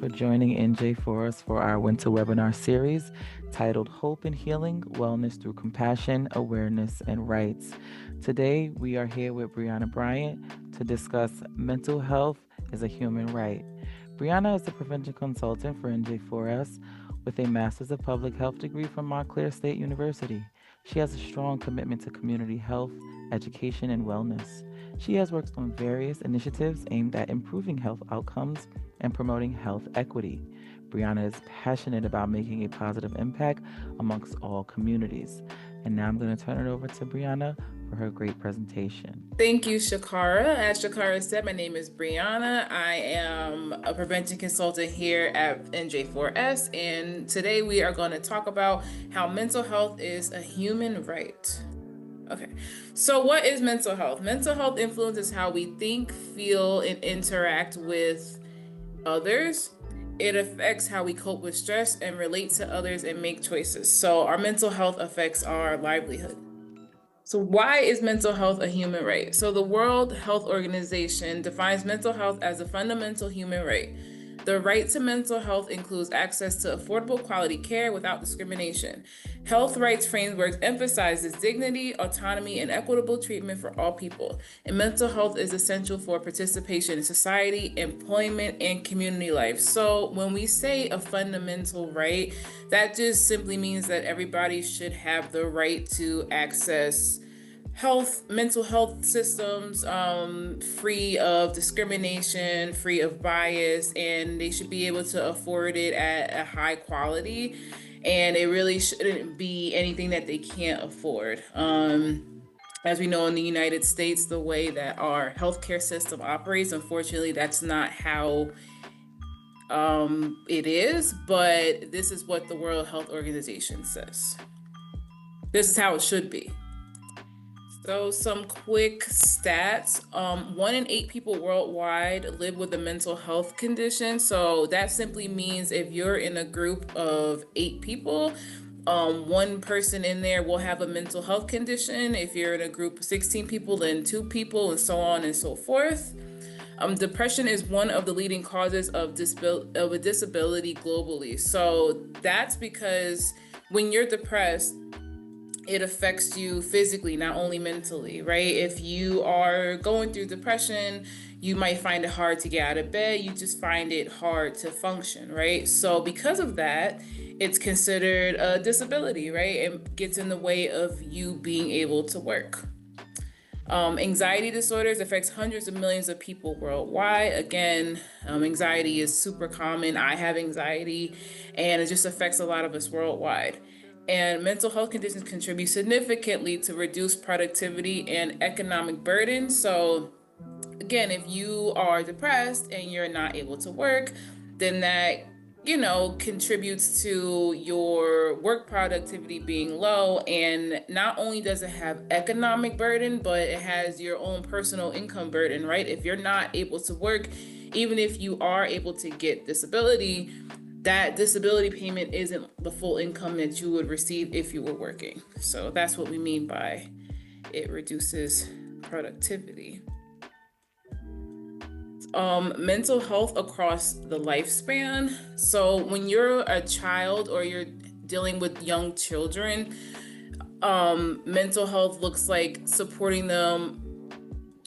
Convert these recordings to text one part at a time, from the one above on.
for joining NJ4S for our winter webinar series titled Hope and Healing, Wellness Through Compassion, Awareness, and Rights. Today, we are here with Brianah Bryant to discuss mental health as a human right. Brianna is a prevention consultant for NJ4S with a Master's of Public Health degree from Montclair State University. She has a strong commitment to community health, education, and wellness. She has worked on various initiatives aimed at improving health outcomes and promoting health equity. Brianna is passionate about making a positive impact amongst all communities. And now I'm going to turn it over to Brianna for her great presentation. Thank you, Shakara. As Shakara said, my name is Brianna. I am a prevention consultant here at NJ4S, and today we are going to talk about how mental health is a human right. Okay, so what is mental health? Mental health influences how we think, feel, and interact with others. It affects how we cope with stress and relate to others and make choices. So our mental health affects our livelihood. So why is mental health a human right? So the World Health Organization defines mental health as a fundamental human right. The right to mental health includes access to affordable quality care without discrimination. Health rights framework emphasizes dignity, autonomy, and equitable treatment for all people. And mental health is essential for participation in society, employment, and community life. So when we say a fundamental right, that just simply means that everybody should have the right to access mental health systems, free of discrimination, free of bias, and they should be able to afford it at a high quality. And it really shouldn't be anything that they can't afford. As we know, in the United States, the way that our healthcare system operates, unfortunately, that's not how it is, but this is what the World Health Organization says. This is how it should be. So some quick stats, 1 in 8 people worldwide live with a mental health condition. So that simply means if you're in a group of 8 people, one person in there will have a mental health condition. If you're in a group of 16 people, then 2 people, and so on and so forth. Depression is one of the leading causes of a disability globally. So that's because when you're depressed, it affects you physically, not only mentally, right? If you are going through depression, you might find it hard to get out of bed. You just find it hard to function, right? So because of that, it's considered a disability, right? It gets in the way of you being able to work. Anxiety disorders affects hundreds of millions of people worldwide. Again, anxiety is super common. I have anxiety, and it just affects a lot of us worldwide. And mental health conditions contribute significantly to reduced productivity and economic burden. So again, if you are depressed and you're not able to work, then that, contributes to your work productivity being low. And not only does it have economic burden, but it has your own personal income burden, right? If you're not able to work, even if you are able to get disability, that disability payment isn't the full income that you would receive if you were working. So that's what we mean by it reduces productivity. Mental health across the lifespan. So when you're a child or you're dealing with young children, mental health looks like supporting them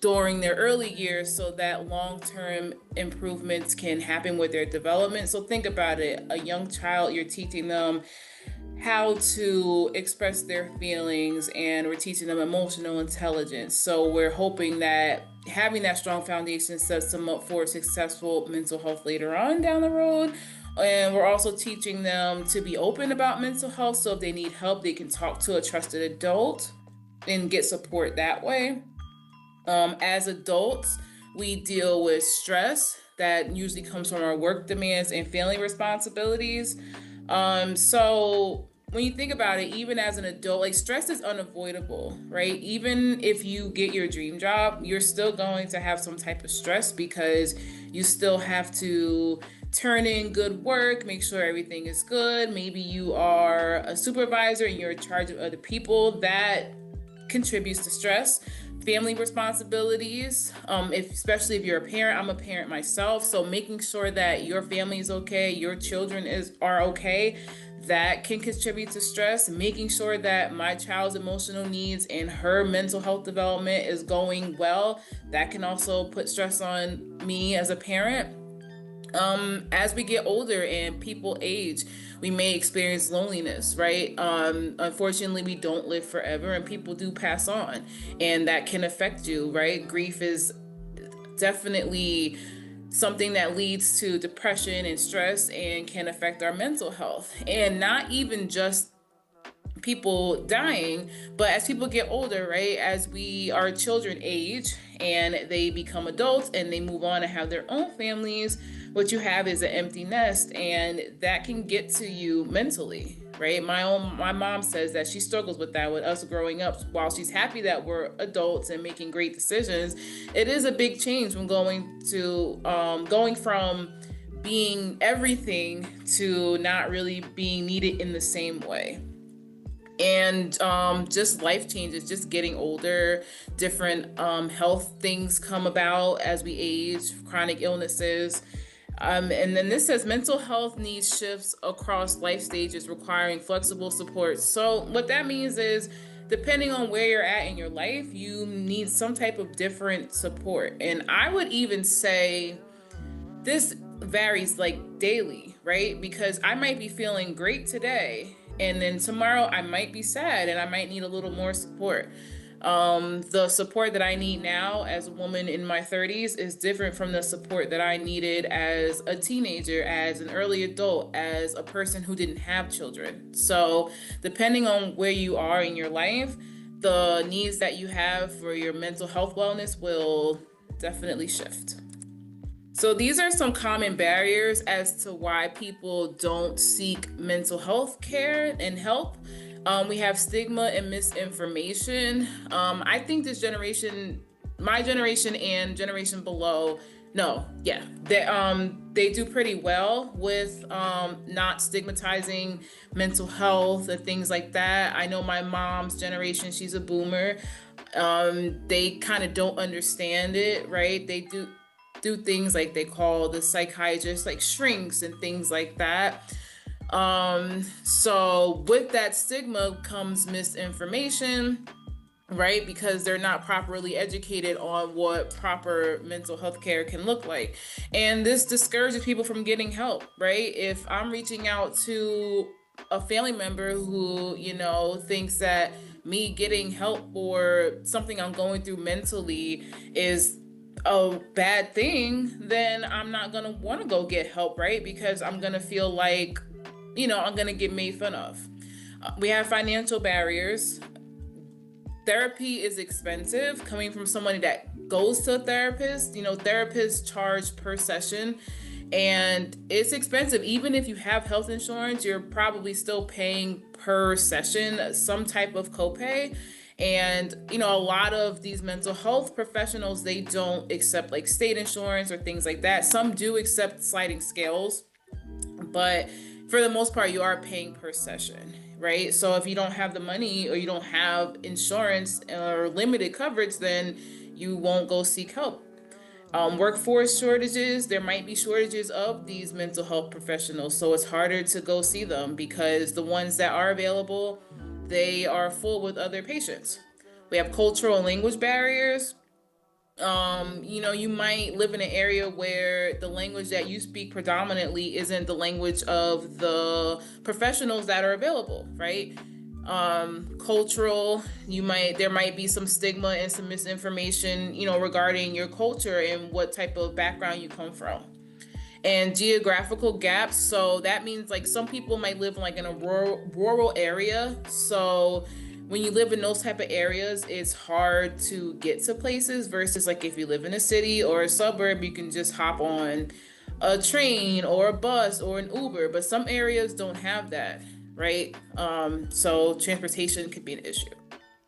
during their early years so that long-term improvements can happen with their development. So think about it, a young child, you're teaching them how to express their feelings, and we're teaching them emotional intelligence. So we're hoping that having that strong foundation sets them up for successful mental health later on down the road. And we're also teaching them to be open about mental health. So if they need help, they can talk to a trusted adult and get support that way. As adults, we deal with stress that usually comes from our work demands and family responsibilities. So when you think about it, even as an adult, like stress is unavoidable, right? Even if you get your dream job, you're still going to have some type of stress because you still have to turn in good work, make sure everything is good. Maybe you are a supervisor and you're in charge of other people. That contributes to stress. family responsibilities, especially if you're a parent. I'm a parent myself, so making sure that your family is okay, your children are okay, that can contribute to stress. Making sure that my child's emotional needs and her mental health development is going well, that can also put stress on me as a parent. As we get older and people age, we may experience loneliness, right? Unfortunately, we don't live forever and people do pass on, and that can affect you, right? Grief is definitely something that leads to depression and stress and can affect our mental health. And not even just people dying, but as people get older, right, as our children age and they become adults and they move on and have their own families, what you have is an empty nest, and that can get to you mentally, right? My mom says that she struggles with that, with us growing up. While she's happy that we're adults and making great decisions, it is a big change from going from being everything to not really being needed in the same way. And just life changes, just getting older, different health things come about as we age, chronic illnesses. And then this says mental health needs shifts across life stages, requiring flexible support. So what that means is, depending on where you're at in your life, you need some type of different support. And I would even say this varies like daily, right? Because I might be feeling great today, and then tomorrow I might be sad and I might need a little more support. The support that I need now as a woman in my 30s is different from the support that I needed as a teenager, as an early adult, as a person who didn't have children. So depending on where you are in your life, the needs that you have for your mental health wellness will definitely shift. So these are some common barriers as to why people don't seek mental health care and help. We have stigma and misinformation. I think this generation, my generation and generation below, they do pretty well with not stigmatizing mental health and things like that. I know my mom's generation, she's a boomer. They kind of don't understand it, right? They do things like they call the psychiatrist like shrinks and things like that. So with that stigma comes misinformation, right? Because they're not properly educated on what proper mental health care can look like. And this discourages people from getting help, right? If I'm reaching out to a family member who, thinks that me getting help for something I'm going through mentally is a bad thing, then I'm not going to want to go get help, right? Because I'm going to feel like, I'm going to get made fun of. We have financial barriers. Therapy is expensive. Coming from somebody that goes to a therapist, therapists charge per session, and it's expensive. Even if you have health insurance, you're probably still paying per session some type of copay. And, a lot of these mental health professionals, they don't accept like state insurance or things like that. Some do accept sliding scales, but for the most part, you are paying per session, right? So if you don't have the money or you don't have insurance or limited coverage, then you won't go seek help. Workforce shortages, there might be shortages of these mental health professionals. So it's harder to go see them because the ones that are available, they are full with other patients. We have cultural and language barriers. You might live in an area where the language that you speak predominantly isn't the language of the professionals that are available, right? Cultural, there might be some stigma and some misinformation, regarding your culture and what type of background you come from. And geographical gaps, so that means like some people might live like in a rural area. So when you live in those type of areas, it's hard to get to places versus like if you live in a city or a suburb, you can just hop on a train or a bus or an Uber. But some areas don't have that, right? So transportation could be an issue.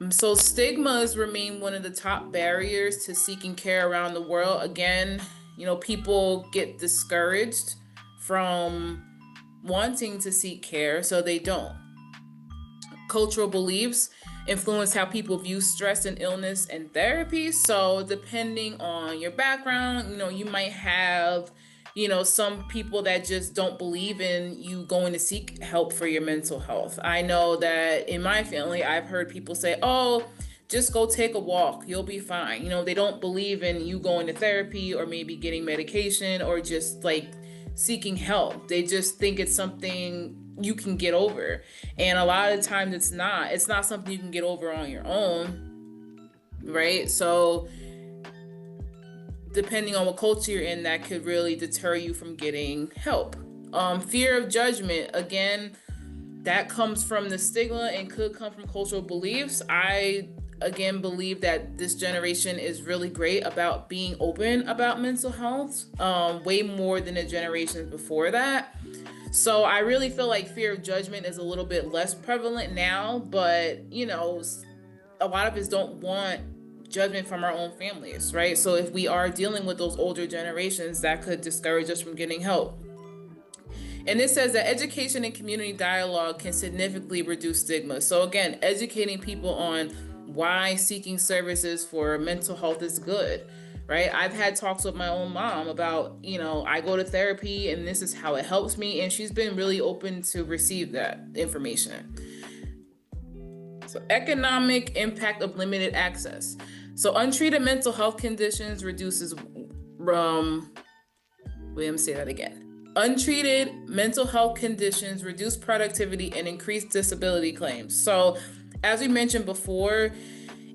So stigmas remain one of the top barriers to seeking care around the world. Again, people get discouraged from wanting to seek care, so they don't. Cultural beliefs influence how people view stress and illness and therapy. So depending on your background, you might have, some people that just don't believe in you going to seek help for your mental health. I know that in my family, I've heard people say, oh, just go take a walk, you'll be fine. They don't believe in you going to therapy or maybe getting medication or just like seeking help. They just think it's something you can get over. And a lot of times it's not something you can get over on your own, right? So depending on what culture you're in, that could really deter you from getting help. Fear of judgment, again, that comes from the stigma and could come from cultural beliefs. I again believe that this generation is really great about being open about mental health, way more than the generations before that. So I really feel like fear of judgment is a little bit less prevalent now, but a lot of us don't want judgment from our own families, right? So if we are dealing with those older generations, that could discourage us from getting help. And it says that education and community dialogue can significantly reduce stigma. So again, educating people on why seeking services for mental health is good, right? I've had talks with my own mom about, I go to therapy and this is how it helps me. And she's been really open to receive that information. So economic impact of limited access. So untreated mental health conditions reduces, say that again. Untreated mental health conditions reduce productivity and increase disability claims. So as we mentioned before,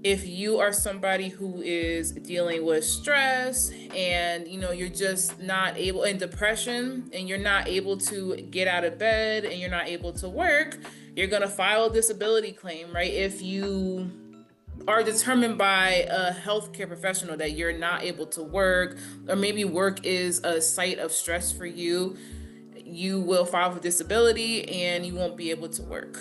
if you are somebody who is dealing with stress and you're just not able, and depression, and you're not able to get out of bed and you're not able to work, you're going to file a disability claim, right? If you are determined by a healthcare professional that you're not able to work, or maybe work is a site of stress for you, you will file for disability and you won't be able to work.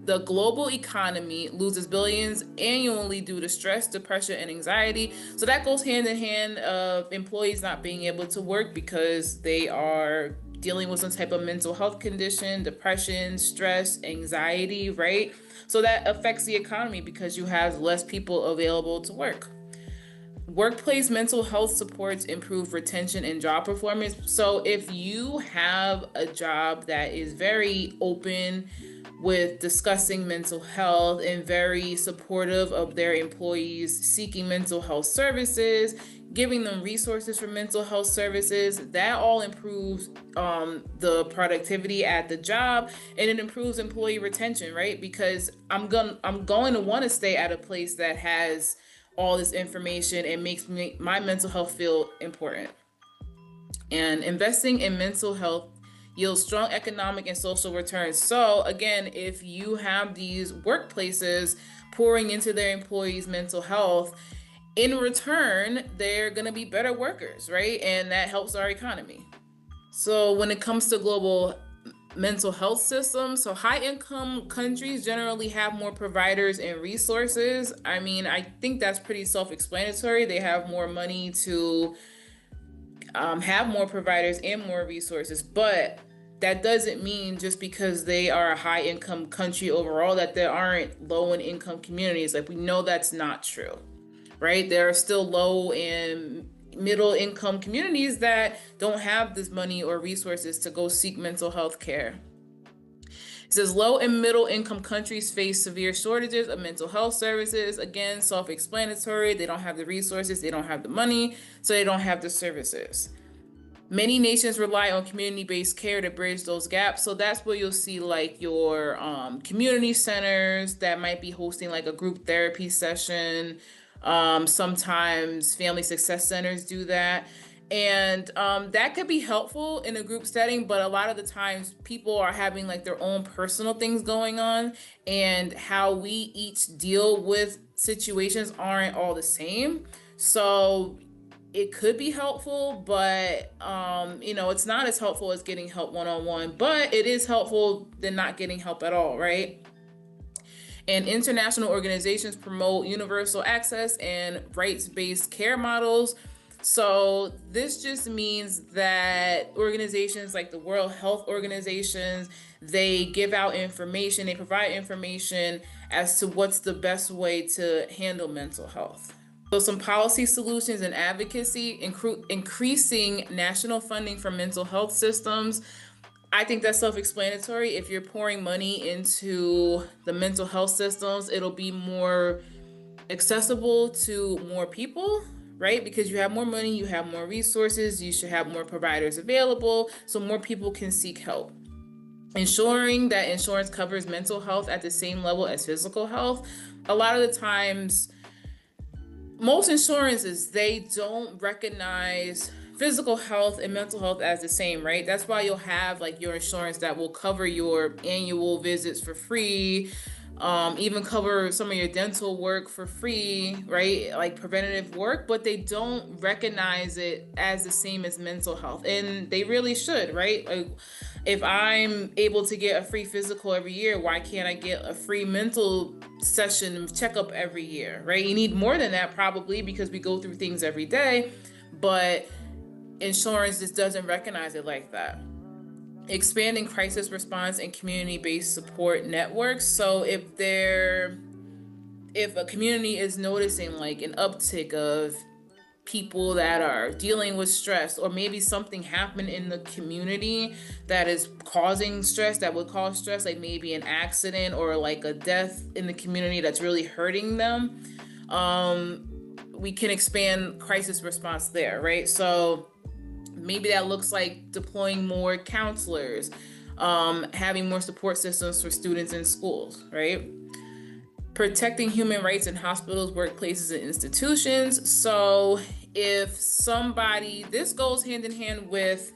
The global economy loses billions annually due to stress, depression, and anxiety. So that goes hand in hand of employees not being able to work because they are dealing with some type of mental health condition, depression, stress, anxiety, right? So that affects the economy because you have less people available to work. Workplace mental health supports improve retention and job performance. So if you have a job that is very open with discussing mental health and very supportive of their employees seeking mental health services, giving them resources for mental health services, that all improves the productivity at the job, and it improves employee retention, right? Because I'm going to want to stay at a place that has all this information and makes my mental health feel important. And investing in mental health yields strong economic and social returns. So again, if you have these workplaces pouring into their employees' mental health, in return, they're going to be better workers, right? And that helps our economy. So when it comes to global mental health systems, so high-income countries generally have more providers and resources. I mean, I think that's pretty self-explanatory. They have more money to have more providers and more resources, but that doesn't mean just because they are a high-income country overall that there aren't low and income communities. Like, we know that's not true, right? There are still low and middle income communities that don't have this money or resources to go seek mental health care. It says low and middle income countries face severe shortages of mental health services. Again, self-explanatory. They don't have the resources, they don't have the money, so they don't have the services. Many nations rely on community-based care to bridge those gaps. So that's where you'll see like your community centers that might be hosting like a group therapy session. Sometimes family success centers do that. And that could be helpful in a group setting, but a lot of the times people are having like their own personal things going on, and how we each deal with situations aren't all the same. So it could be helpful, but it's not as helpful as getting help one-on-one, but it is helpful than not getting help at all, right? And international organizations promote universal access and rights-based care models. So this just means that organizations like the World Health Organizations, they give out information, they provide information as to what's the best way to handle mental health. So some policy solutions and advocacy, increasing national funding for mental health systems. I think that's self-explanatory. If you're pouring money into the mental health systems, it'll be more accessible to more people, right? Because you have more money, you have more resources, you should have more providers available so more people can seek help. Ensuring that insurance covers mental health at the same level as physical health. A lot of the times, most insurances, they don't recognize physical health and mental health as the same, right? That's why you'll have like your insurance that will cover your annual visits for free, even cover some of your dental work for free, right? Like preventative work, but they don't recognize it as the same as mental health. And they really should, right? Like if I'm able to get a free physical every year, why can't I get a free mental session checkup every year, right? You need more than that probably because we go through things every day, but insurance just doesn't recognize it like that. Expanding crisis response and community-based support networks. So if a community is noticing like an uptick of people that are dealing with stress, or maybe something happened in the community that is causing stress, that would cause stress, like maybe an accident or like a death in the community that's really hurting them, we can expand crisis response there, right? So maybe that looks like deploying more counselors, having more support systems for students in schools, right? Protecting human rights in hospitals, workplaces, and institutions. So if somebody, this goes hand in hand with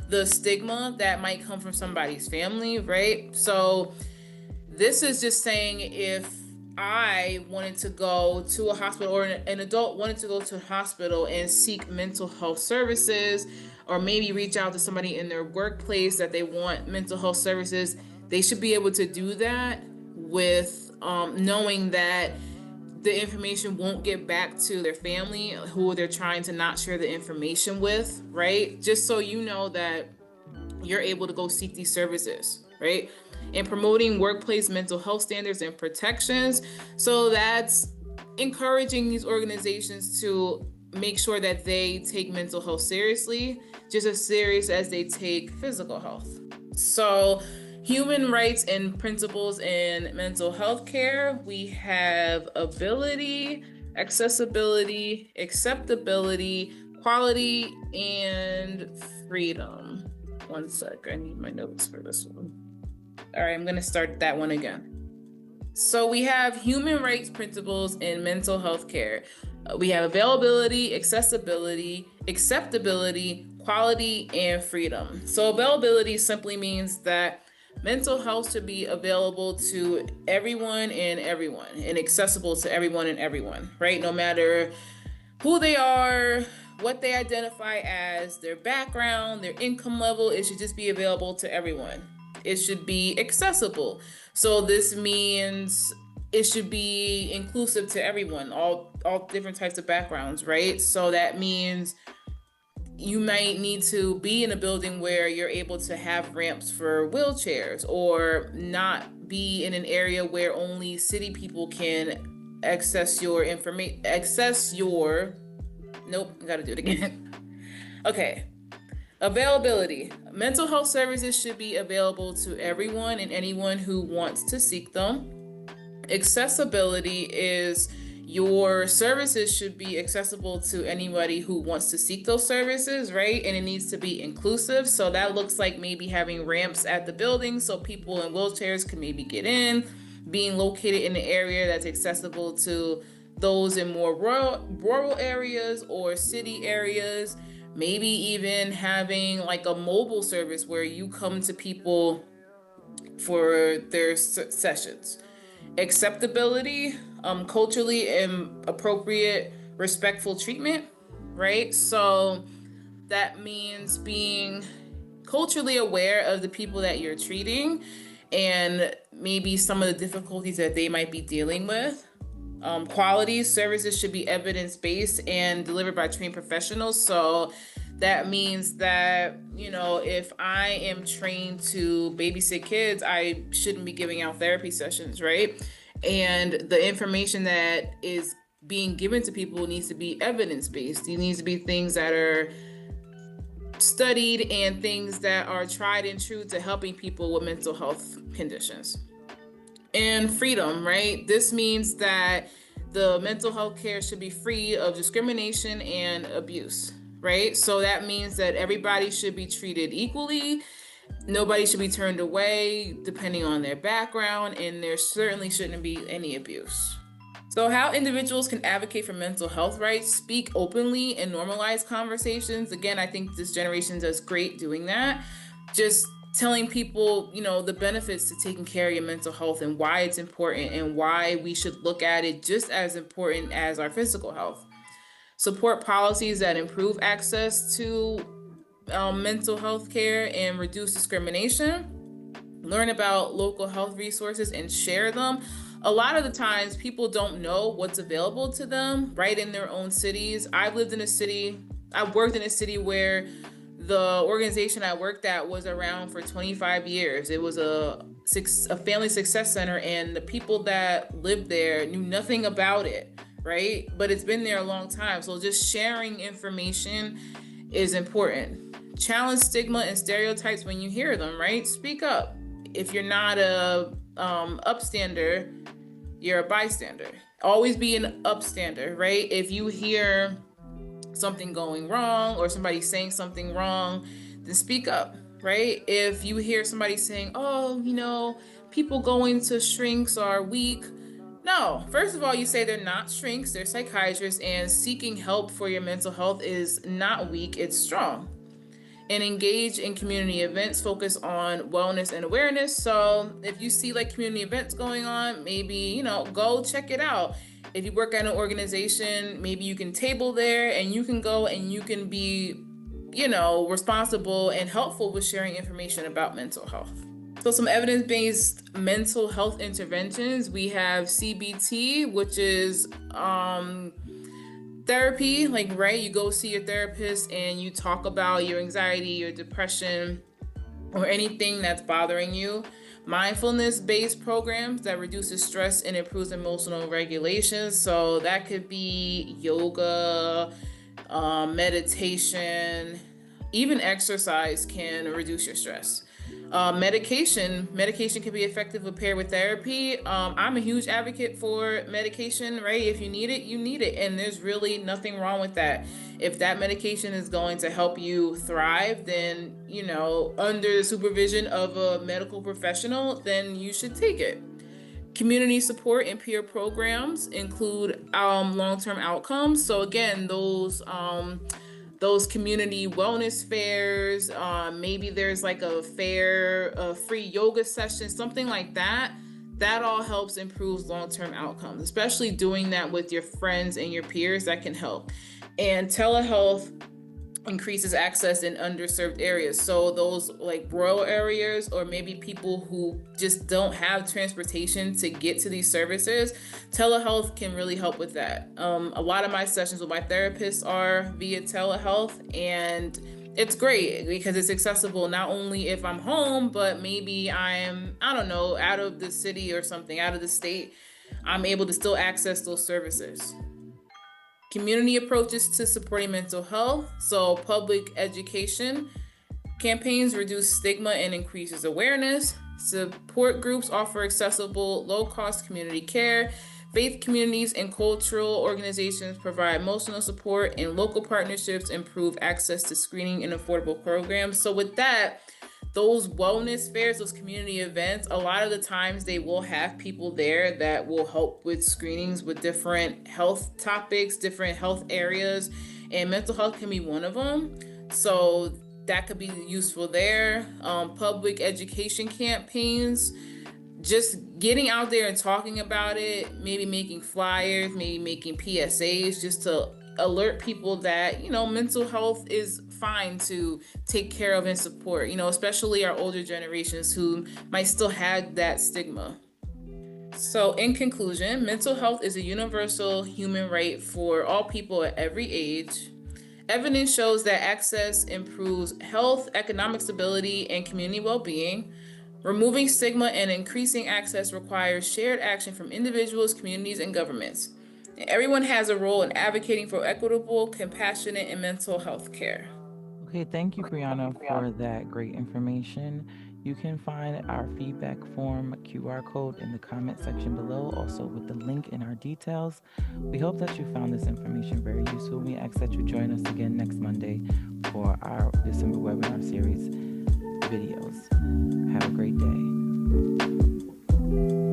the stigma that might come from somebody's family, right? So this is just saying if I wanted to go to a hospital, or an adult wanted to go to a hospital and seek mental health services, or maybe reach out to somebody in their workplace that they want mental health services, they should be able to do that with knowing that the information won't get back to their family who they're trying to not share the information with, right? Just so you know that you're able to go seek these services, right? And promoting workplace mental health standards and protections. So that's encouraging these organizations to make sure that they take mental health seriously, just as serious as they take physical health. So human rights and principles in mental health care, we have ability, accessibility, acceptability, quality, and freedom. One sec, I need my notes for this one. All right, I'm gonna start that one again. So we have human rights principles in mental health care. We have availability, accessibility, acceptability, quality, and freedom. So availability simply means that mental health should be available to everyone and accessible to everyone and everyone, right? No matter who they are, what they identify as, their background, their income level, it should just be available to everyone. It should be accessible. So this means it should be inclusive to everyone, all different types of backgrounds, right? So that means you might need to be in a building where you're able to have ramps for wheelchairs, or not be in an area where only city people can access your information, nope, I gotta do it again. Okay. Availability. Mental health services should be available to everyone and anyone who wants to seek them. Accessibility is your services should be accessible to anybody who wants to seek those services, right? And it needs to be inclusive. So that looks like maybe having ramps at the building so people in wheelchairs can maybe get in, being located in an area that's accessible to those in more rural areas or city areas. Maybe even having like a mobile service where you come to people for their sessions. Acceptability, culturally appropriate, respectful treatment, right? So that means being culturally aware of the people that you're treating and maybe some of the difficulties that they might be dealing with. Quality services should be evidence-based and delivered by trained professionals. So that means that, if I am trained to babysit kids, I shouldn't be giving out therapy sessions, right? And the information that is being given to people needs to be evidence-based. It needs to be things that are studied and things that are tried and true to helping people with mental health conditions. And freedom, right? This means that the mental health care should be free of discrimination and abuse, right? So that means that everybody should be treated equally. Nobody should be turned away depending on their background, and there certainly shouldn't be any abuse. So how individuals can advocate for mental health rights, speak openly, and normalize conversations. Again, I think this generation does great doing that. Just telling people, the benefits to taking care of your mental health and why it's important and why we should look at it just as important as our physical health. Support policies that improve access to mental health care and reduce discrimination. Learn about local health resources and share them. A lot of the times people don't know what's available to them right in their own cities. I've worked in a city where the organization I worked at was around for 25 years. It was a family success center, and the people that lived there knew nothing about it, right? But it's been there a long time. So just sharing information is important. Challenge stigma and stereotypes when you hear them, right? Speak up. If you're not a upstander, you're a bystander. Always be an upstander, right? If you hear something going wrong or somebody saying something wrong, then speak up, right? If you hear somebody saying, people going to shrinks are weak. No, first of all, you say they're not shrinks, they're psychiatrists, and seeking help for your mental health is not weak, it's strong. And engage in community events, focus on wellness and awareness. So if you see community events going on, maybe, go check it out. If you work at an organization, maybe you can table there and you can go and you can be, responsible and helpful with sharing information about mental health. So some evidence-based mental health interventions. We have CBT, which is therapy, right? You go see your therapist and you talk about your anxiety, your depression, or anything that's bothering you. Mindfulness-based programs that reduces stress and improves emotional regulation. So that could be yoga, meditation, even exercise can reduce your stress. Medication can be effective when paired with therapy. I'm a huge advocate for medication, right? If you need it, you need it. And there's really nothing wrong with that. If that medication is going to help you thrive, then, under the supervision of a medical professional, then you should take it. Community support and peer programs include long-term outcomes. So again, those community wellness fairs, maybe there's a free yoga session, something like that. That all helps improve long-term outcomes, especially doing that with your friends and your peers. That can help. And telehealth increases access in underserved areas. So those rural areas, or maybe people who just don't have transportation to get to these services, telehealth can really help with that. A lot of my sessions with my therapist are via telehealth, and it's great because it's accessible not only if I'm home, but maybe I'm, out of the city or something, out of the state, I'm able to still access those services. Community approaches to supporting mental health. So public education campaigns reduce stigma and increases awareness. Support groups offer accessible, low-cost community care. Faith communities and cultural organizations provide emotional support, and local partnerships improve access to screening and affordable programs. So with that, those wellness fairs, those community events, a lot of the times they will have people there that will help with screenings with different health topics, different health areas, and mental health can be one of them. So that could be useful there. Public education campaigns, just getting out there and talking about it, maybe making flyers, maybe making PSAs, just to alert people that, mental health is fine to take care of and support, especially our older generations who might still have that stigma. So, in conclusion, mental health is a universal human right for all people at every age. Evidence shows that access improves health, economic stability, and community well being. Removing stigma and increasing access requires shared action from individuals, communities, and governments. And everyone has a role in advocating for equitable, compassionate, and mental health care. Okay, thank you, Brianna, for that great information. You can find our feedback form QR code in the comment section below, also with the link in our details. We hope that you found this information very useful. We ask that you join us again next Monday for our December webinar series videos. Have a great day.